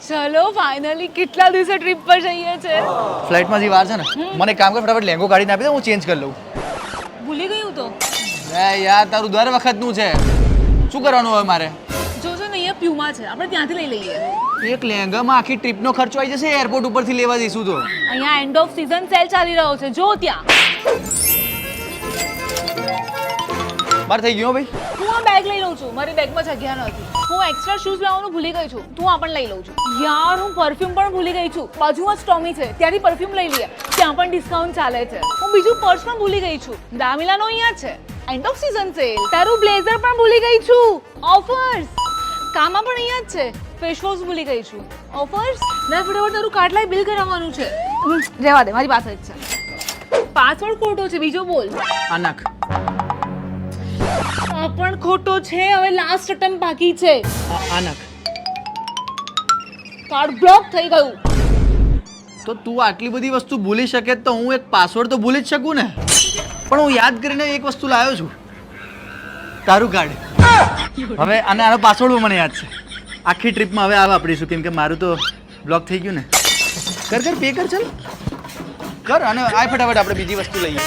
ચલો ફાઇનલી કેટલા દિવસે ટ્રીપ પર જઈએ છે. ફ્લાઇટમાં જે વાર છે ને મને એક કામ કર ફટાફટ લેંગો કાઢીને આપી દે હું ચેન્જ કરી લઉં. ભૂલી ગયું તો એ યાર તારું દર વખતનું છે. શું કરવાનું હવે મારે? જોજો ને અહીંયા પ્યુમા છે, આપણે ત્યાંથી લઈ લઈએ. એક લેંગામાં આખી ટ્રીપનો ખર્ચો આવી જશે એરપોર્ટ ઉપરથી લેવા જઈશું તો. અહીંયા એન્ડ ઓફ સીઝન સેલ ચાલી રહ્યો છે, જો ત્યાં. મારે થઈ ગયું હો ભાઈ. હું આ બેગ લઈ લઉં છું, મારી બેગમાં જગ્યા નથી. હું એક્સ્ટ્રા શૂઝ લાવવાનું ભૂલી ગઈ છું, તું આ પણ લઈ લઉં છું. યાર હું પરફ્યુમ પણ ભૂલી ગઈ છું, બાજુમાં સ્ટોમી છે ત્યાંથી પરફ્યુમ લઈ લઈએ, ત્યાં પણ ડિસ્કાઉન્ટ ચાલે છે. હું બીજું પર્સ પણ ભૂલી ગઈ છું, દામિલાનો અહીંયા છે, એન્ડ ઓફ સીઝન સેલ. તારું બ્લેઝર પણ ભૂલી ગઈ છું, ઓફર્સ. કામાં પણ અહીંયા જ છે, ફેસ વોશ ભૂલી ગઈ છું, ઓફર્સ. ના ફટાફટ તારું કાર્ડ લાઈ, બિલ કરાવવાનું છે. રહેવા દે, મારી પાસે જ છે. પાસવર્ડ ખોટો છે, બીજો બોલ. આ નાખ. આ પણ ખોટો છે, હવે લાસ્ટ અટેમ્પ બાકી છે. આ નાખ. કાર્ડ બ્લોક થઈ ગયું. તો તું આટલી બધી વસ્તુ ભૂલી શકે તો હું એક પાસવર્ડ તો ભૂલી જ શકું ને. પણ હું યાદ કરીને એક વસ્તુ લાવ્યો છું, તારું કાર્ડ. હવે આનો પાસવર્ડ મને યાદ છે. આખી ટ્રીપમાં હવે આ વાપરીશું કેમ કે મારું તો બ્લોક થઈ ગયું ને. કર પે કર ચાલ કર અને આ ફટાફટ આપણે બીજી વસ્તુ લઈએ.